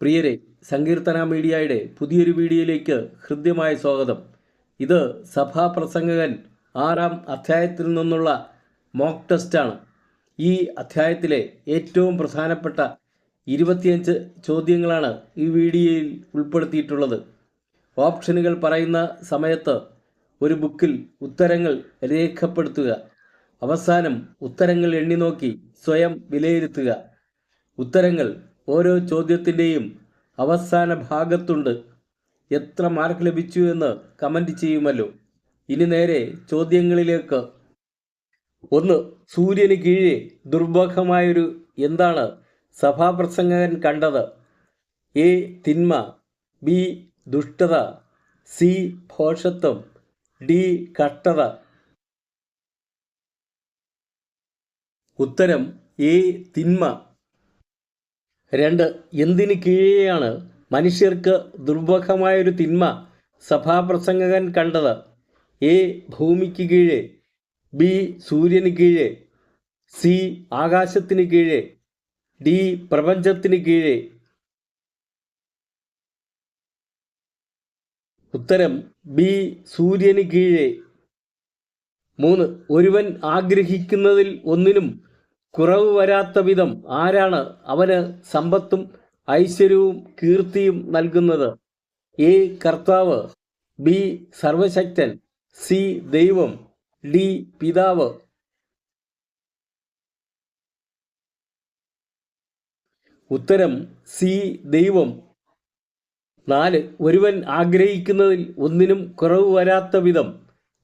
പ്രിയരെ, സങ്കീർത്തന മീഡിയയുടെ പുതിയൊരു വീഡിയോയിലേക്ക് ഹൃദ്യമായ സ്വാഗതം. ഇത് സഭാപ്രസംഗകൻ 6-ാം അധ്യായത്തിൽ നിന്നുള്ള മോക്ക് ടെസ്റ്റാണ്. ഈ അധ്യായത്തിലെ ഏറ്റവും പ്രധാനപ്പെട്ട 25 ചോദ്യങ്ങളാണ് ഈ വീഡിയോയിൽ ഉൾപ്പെടുത്തിയിട്ടുള്ളത്. ഓപ്ഷനുകൾ പറയുന്ന സമയത്ത് ഒരു ബുക്കിൽ ഉത്തരങ്ങൾ രേഖപ്പെടുത്തുക. അവസാനം ഉത്തരങ്ങൾ എണ്ണി നോക്കി സ്വയം വിലയിരുത്തുക. ഉത്തരങ്ങൾ ഓരോ ചോദ്യത്തിൻ്റെയും അവസാന ഭാഗത്തുണ്ട്. എത്ര മാർക്ക് ലഭിച്ചു എന്ന് കമൻറ്റ് ചെയ്യുമല്ലോ. ഇനി നേരെ ചോദ്യങ്ങളിലേക്ക്. 1. സൂര്യന് കീഴെ ദുർഭോഗമായൊരു എന്താണ് സഭാപ്രസംഗകൻ കണ്ടത്? എ. തിന്മ, ബി. ദുഷ്ടത, സി. ഭോഷത്വം, ഡി. കഷ്ടത. ഉത്തരം എ. തിന്മ. 2. എന്തിന് കീഴെയാണ് മനുഷ്യർക്ക് ദുർഭോഗമായൊരു തിന്മ സഭാപ്രസംഗകൻ കണ്ടത്? എ. ഭൂമിക്ക് കീഴെ, ബി. സൂര്യന് കീഴെ, സി. ആകാശത്തിന് കീഴെ, ഡി. പ്രപഞ്ചത്തിന് കീഴെ. ഉത്തരം ബി. സൂര്യന് കീഴെ. 3. ഒരുവൻ ആഗ്രഹിക്കുന്നതിൽ ഒന്നിനും കുറവ് വരാത്ത വിധം ആരാണ് അവന് സമ്പത്തും ഐശ്വര്യവും കീർത്തിയും നൽകുന്നത്? എ. കർത്താവ്, ബി. സർവശക്തൻ, സി. ദൈവം, ഡി. പിതാവ്. ഉത്തരം സി. ദൈവം. 4. ഒരുവൻ ആഗ്രഹിക്കുന്നതിൽ ഒന്നിനും കുറവ് വരാത്ത വിധം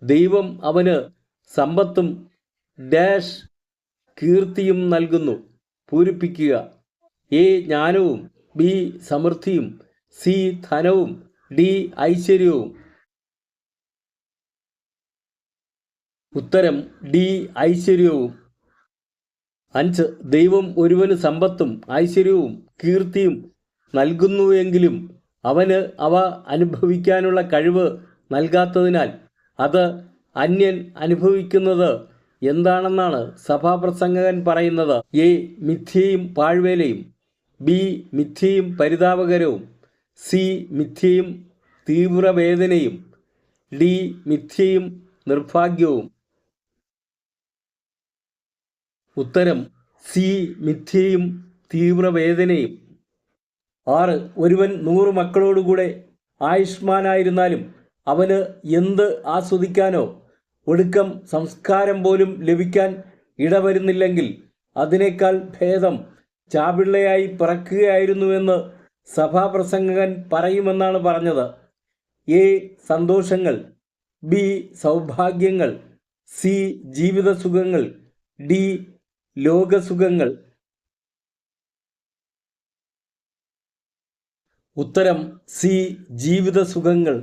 ദൈവം അവന് സമ്പത്തും ഡാഷ് കീർത്തിയും നൽകുന്നു. പൂരിപ്പിക്കുക. എ. ജ്ഞാനവും, ബി. സമൃദ്ധിയും, സി. ധനവും, ഡി. ഐശ്വര്യവും. ഉത്തരം ഡി. ഐശ്വര്യവും. 5. ദൈവം ഒരുവന് സമ്പത്തും ഐശ്വര്യവും കീർത്തിയും നൽകുന്നുവെങ്കിലും അവന് അവ അനുഭവിക്കാനുള്ള കഴിവ് നൽകാത്തതിനാൽ അത് അന്യൻ അനുഭവിക്കുന്നത് എന്താണെന്നാണ് സഭാപ്രസംഗകൻ പറയുന്നത്? എ. മിഥ്യയും പാഴ്വേലയും, ബി. മിഥ്യയും പരിതാപകരവും, സി. മിഥ്യയും തീവ്രവേദനയും, ഡി. മിഥ്യയും നിർഭാഗ്യവും. ഉത്തരം സി. മിഥ്യയും തീവ്രവേദനയും. 6. ഒരുവൻ 100 മക്കളോടുകൂടെ ആയുഷ്മാനായിരുന്നാലും അവന് എന്ത് ആസ്വദിക്കാനോ ഒടുക്കം സംസ്കാരം പോലും ലഭിക്കാൻ ഇടവരുന്നില്ലെങ്കിൽ അതിനേക്കാൾ ഭേദം ചാപിള്ളയായി പിറക്കുകയായിരുന്നുവെന്ന് സഭാപ്രസംഗകൻ പറയുമെന്നാണ് പറഞ്ഞത്. എ. സന്തോഷങ്ങൾ, ബി. സൗഭാഗ്യങ്ങൾ, സി. ജീവിതസുഖങ്ങൾ, ഡി. ലോകസുഖങ്ങൾ. ഉത്തരം സി. ജീവിതസുഖങ്ങൾ.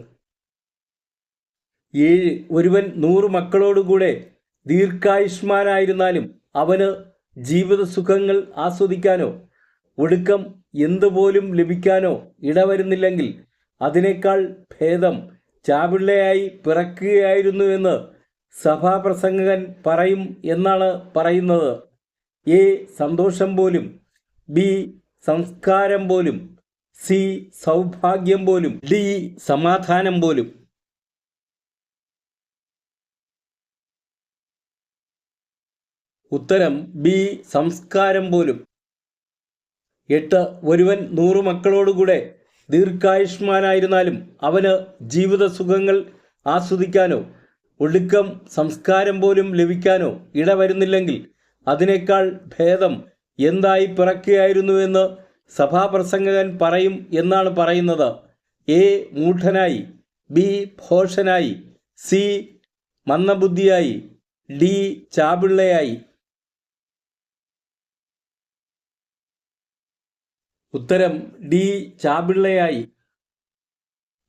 7. ഒരുവൻ 100 മക്കളോടുകൂടെ ദീർഘായുഷ്മാനായിരുന്നാലും അവന് ജീവിതസുഖങ്ങൾ ആസ്വദിക്കാനോ ഒടുക്കം എന്തുപോലും ലഭിക്കാനോ ഇടവരുന്നില്ലെങ്കിൽ അതിനേക്കാൾ ഭേദം ചാപിള്ളയായി പിറക്കുകയായിരുന്നുവെന്ന് സഭാപ്രസംഗകൻ പറയും എന്നാണ് പറയുന്നത്. എ. സന്തോഷം പോലും, ബി. സംസ്കാരം പോലും, സി. സൗഭാഗ്യം പോലും, ഡി. സമാധാനം പോലും. ഉത്തരം ബി. സംസ്കാരം പോലും. 8. ഒരുവൻ 100 മക്കളോടുകൂടെ ദീർഘായുഷ്മാനായിരുന്നാലും അവന് ജീവിതസുഖങ്ങൾ ആസ്വദിക്കാനോ ഒടുക്കം സംസ്കാരം പോലും ലഭിക്കാനോ ഇടവരുന്നില്ലെങ്കിൽ അതിനേക്കാൾ ഭേദം എന്തായി പിറക്കുകയായിരുന്നുവെന്ന് സഭാപ്രസംഗകൻ പറയും എന്നാണ് പറയുന്നത്. എ. മൂഢനായി, ബി. ഭോഷനായി, സി. മന്ദബുദ്ധിയായി, ഡി. ചാപിള്ളയായി. ഉത്തരം ഡി. ചാപിള്ളയായി.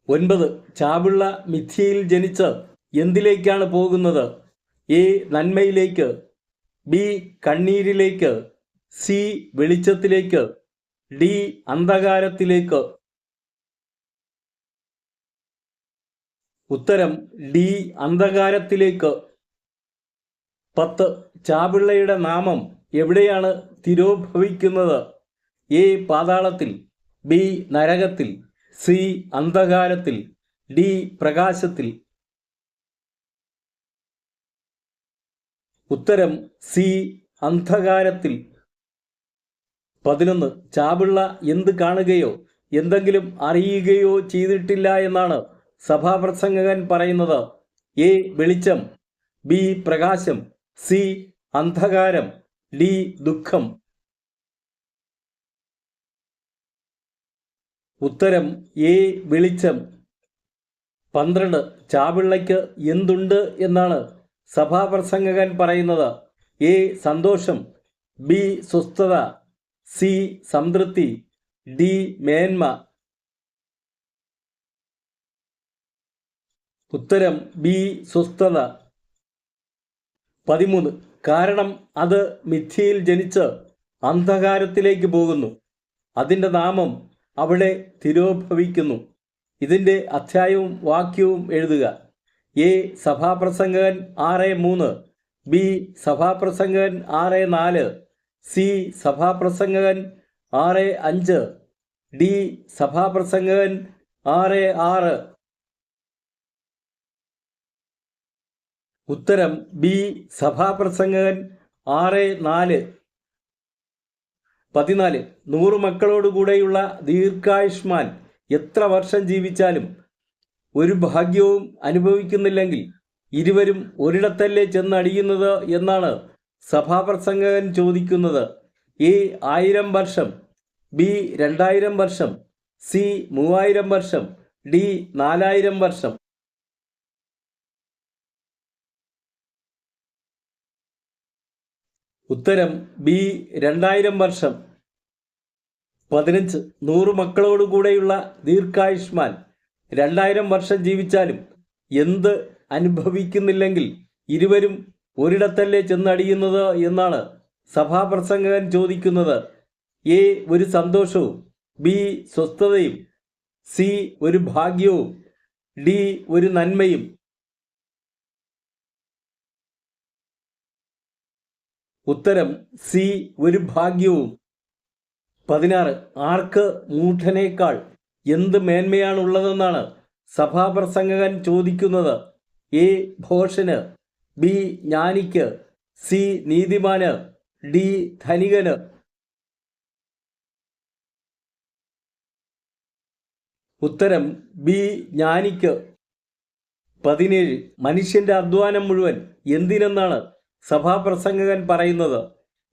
9. ചാപിള്ള മിഥ്യയിൽ ജനിച്ച് എന്തിലേക്കാണ് പോകുന്നത്? എ. നന്മയിലേക്ക്, ബി. കണ്ണീരിലേക്ക്, സി. വെളിച്ചത്തിലേക്ക്, ഡി. അന്ധകാരത്തിലേക്ക്. ഉത്തരം ഡി. അന്ധകാരത്തിലേക്ക്. 10. ചാപിള്ളയുടെ നാമം എവിടെയാണ് തിരോഭവിക്കുന്നത്? എ. പാതാളത്തിൽ, ബി നരകത്തിൽ, സി അന്ധകാരത്തിൽ, ഡി പ്രകാശത്തിൽ. ഉത്തരം സി അന്ധകാരത്തിൽ. 11 ചാപിള്ള എന്ത് കാണുകയോ എന്തെങ്കിലും അറിയുകയോ ചെയ്തിട്ടില്ല എന്നാണ് സഭാപ്രസംഗകൻ പറയുന്നത്? എ വെളിച്ചം, ബി പ്രകാശം, സി അന്ധകാരം, ഡി ദുഃഖം. ഉത്തരം എ വെളിച്ചം. 12 ചാപിള്ളയ്ക്ക് എന്തുണ്ട് എന്നാണ് സഭാപ്രസംഗകൻ പറയുന്നത്? എ സന്തോഷം, ബി സ്വസ്ഥത, സി സംതൃപ്തി, ഡി മേന്മ. ഉത്തരം ബി സ്വസ്ഥത. 13 കാരണം അത് മിഥ്യയിൽ ജനിച്ച് അന്ധകാരത്തിലേക്ക് പോകുന്നു, അതിൻ്റെ നാമം അവിടെ തിരോഭവിക്കുന്നു. ഇതിൻ്റെ അധ്യായവും വാക്യവും എഴുതുക. എ സഭാപ്രസംഗകൻ 6:3, ബി സഭാപ്രസംഗകൻ 6:4, സി സഭാപ്രസംഗകൻ 6:5, ഡി സഭാപ്രസംഗകൻ 6:6. ഉത്തരം ബി സഭാപ്രസംഗകൻ 6:4. 14 100 മക്കളോടുകൂടെയുള്ള ദീർഘായുഷ്മാൻ എത്ര വർഷം ജീവിച്ചാലും ഒരു ഭാഗ്യവും അനുഭവിക്കുന്നില്ലെങ്കിൽ ഇരുവരും ഒരിടത്തല്ലേ ചെന്നടിയുന്നത് എന്നാണ് സഭാപ്രസംഗകൻ ചോദിക്കുന്നത്? എ 1000 വർഷം, ബി 2000 വർഷം, സി 3000 വർഷം, ഡി 4000 വർഷം. ഉത്തരം ബി 2000 വർഷം. 15 100 മക്കളോടുകൂടെയുള്ള ദീർഘായുഷ്മാൻ 2000 വർഷം ജീവിച്ചാലും എന്ത് അനുഭവിക്കുന്നില്ലെങ്കിൽ ഇരുവരും ഒരിടത്തല്ലേ ചെന്നടിയുന്നത് എന്നാണ് സഭാപ്രസംഗകൻ ചോദിക്കുന്നത്? എ ഒരു സന്തോഷവും, ബി സ്വസ്ഥതയും, സി ഒരു ഭാഗ്യവും, ഡി ഒരു നന്മയും. ഉത്തരം സി ഒരു ഭാഗ്യവും. 16 ആർക്ക് മൂഢനേക്കാൾ എന്ത് മേന്മയാണുള്ളതെന്നാണ് സഭാപ്രസംഗകൻ ചോദിക്കുന്നത്? എ ഭോഷന്, ബി ജ്ഞാനിക്ക്, സി നീതിമാന്, ഡി ധനികന്. ഉത്തരം ബി ജ്ഞാനിക്ക്. 17 മനുഷ്യന്റെ അധ്വാനം മുഴുവൻ എന്തിനെന്നാണ് സഭാപ്രസംഗകൻ പറയുന്നത്?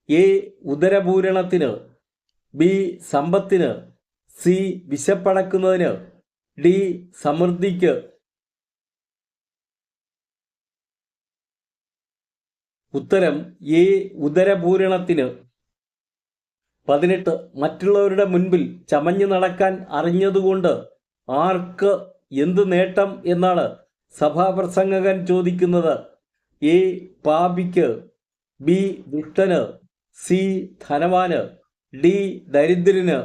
എ ഉദരപൂരണത്തിന്, ബി സമ്പത്തിന്, സി വിശപ്പടക്കുന്നതിന്, ഡി സമൃദ്ധിക്ക്. ഉത്തരം എ ഉദരപൂരണത്തിന്. 18 മറ്റുള്ളവരുടെ മുൻപിൽ ചമഞ്ഞു നടക്കാൻ അറിഞ്ഞതുകൊണ്ട് ആർക്ക് എന്ത് നേട്ടം എന്നാണ് സഭാപ്രസംഗകൻ ചോദിക്കുന്നത്? എ പാപിക്ക്, ബി ദുഷ്ടന്, സി ധനവാന്, ഡി ദരിദ്രന്.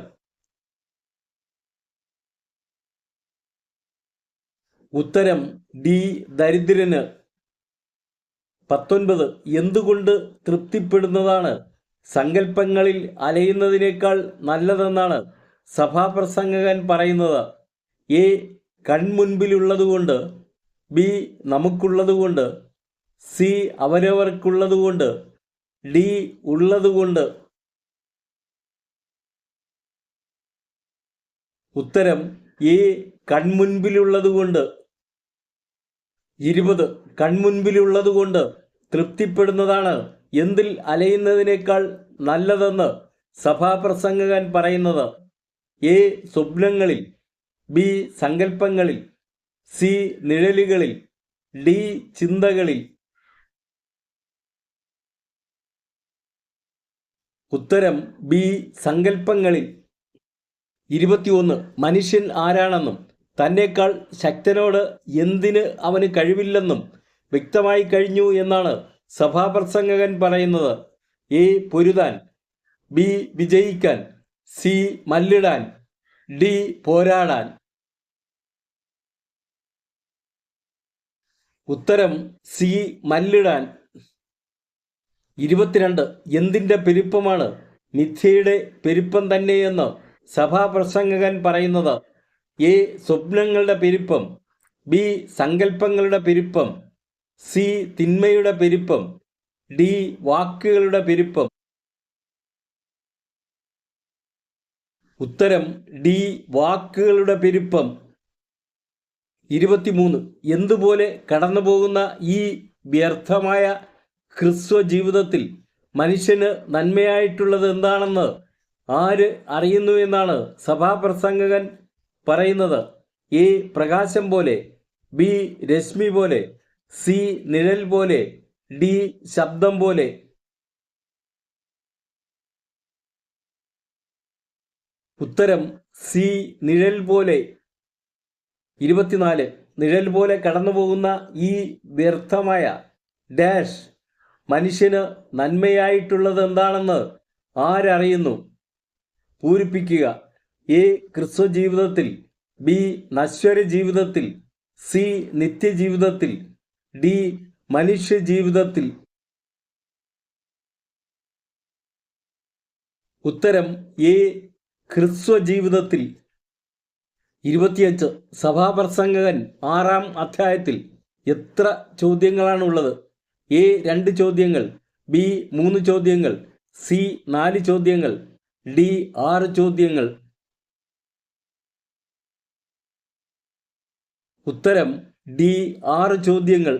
ഉത്തരം ഡി ദരിദ്രന്. 19 എന്തുകൊണ്ട് തൃപ്തിപ്പെടുന്നതാണ് സങ്കല്പങ്ങളിൽ അലയുന്നതിനേക്കാൾ നല്ലതെന്നാണ് സഭാപ്രസംഗകൻ പറയുന്നത്? എ കൺമുൻപിലുള്ളതുകൊണ്ട്, ബി നമുക്കുള്ളതുകൊണ്ട്, സി അവരവർക്കുള്ളതുകൊണ്ട്, ഡി ഉള്ളതുകൊണ്ട്. ഉത്തരം എ കൺമുൻപിലുള്ളതുകൊണ്ട്. 20 കൺമുൻപിലുള്ളതുകൊണ്ട് തൃപ്തിപ്പെടുന്നതാണ് എന്തിൽ അലയുന്നതിനേക്കാൾ നല്ലതെന്ന് സഭാപ്രസംഗകൻ പറയുന്നത്? എ സ്വപ്നങ്ങളിൽ, ബി സങ്കല്പങ്ങളിൽ, സി നിഴലുകളിൽ, ഡി ചിന്തകളിൽ. ഉത്തരം ബി സങ്കല്പങ്ങളിൽ. 21 മനുഷ്യൻ ആരാണെന്നും തന്നേക്കാൾ ശക്തനോട് എന്തിന് അവന് കഴിവില്ലെന്നും വ്യക്തമായി കഴിഞ്ഞു എന്നാണ് സഭാപ്രസംഗകൻ പറയുന്നത്? എ പൊരുതാൻ, ബി വിജയിക്കാൻ, സി മല്ലിടാൻ, ഡി പോരാടാൻ. ഉത്തരം സി മല്ലിടാൻ. 22 എന്തിൻ്റെ പെരുപ്പമാണ് മിഥ്യയുടെ പെരുപ്പം തന്നെയെന്ന് സഭാപ്രസംഗകൻ പറയുന്നത്? എ. സ്വപ്നങ്ങളുടെ പെരുപ്പം, ബി. സങ്കല്പങ്ങളുടെ പെരുപ്പം, സി. തിന്മയുടെ പെരുപ്പം, ഡി. വാക്കുകളുടെ പെരുപ്പം. ഉത്തരം ഡി. വാക്കുകളുടെ പെരുപ്പം. 23. എന്തുപോലെ കടന്നുപോകുന്ന ഈ വ്യർത്ഥമായ ഹ്രസ്വ ജീവിതത്തിൽ മനുഷ്യന് നന്മയായിട്ടുള്ളത് എന്താണെന്ന് ആര് അറിയുന്നു എന്നാണ് സഭാപ്രസംഗകൻ പറയുന്നത്? എ. പ്രകാശം പോലെ, ബി. രശ്മി പോലെ, സി. നിഴൽ പോലെ, ഡി. ശബ്ദം പോലെ. ഉത്തരം സി. നിഴൽ പോലെ. 24. നിഴൽ പോലെ കടന്നുപോകുന്ന ഈ വ്യർത്ഥമായ ഡാഷ് മനുഷ്യന് നന്മയായിട്ടുള്ളത് എന്താണെന്ന് ആരറിയുന്നു? പൂരിപ്പിക്കുക. എ. ക്രിസ്തു ജീവിതത്തിൽ, ബി. നശ്വര ജീവിതത്തിൽ, സി. നിത്യജീവിതത്തിൽ, ഡി. മനുഷ്യ ജീവിതത്തിൽ. ഉത്തരം എ. ഹ്രസ്വ ജീവിതത്തിൽ. 25. സഭാപ്രസംഗകൻ 6-ാം അധ്യായത്തിൽ എത്ര ചോദ്യങ്ങളാണുള്ളത്? എ. 2 ചോദ്യങ്ങൾ, ബി. 3 ചോദ്യങ്ങൾ, സി. 4 ചോദ്യങ്ങൾ, ഡി. 6 ചോദ്യങ്ങൾ. ഉത്തരം ഡി. 6 ചോദ്യങ്ങൾ.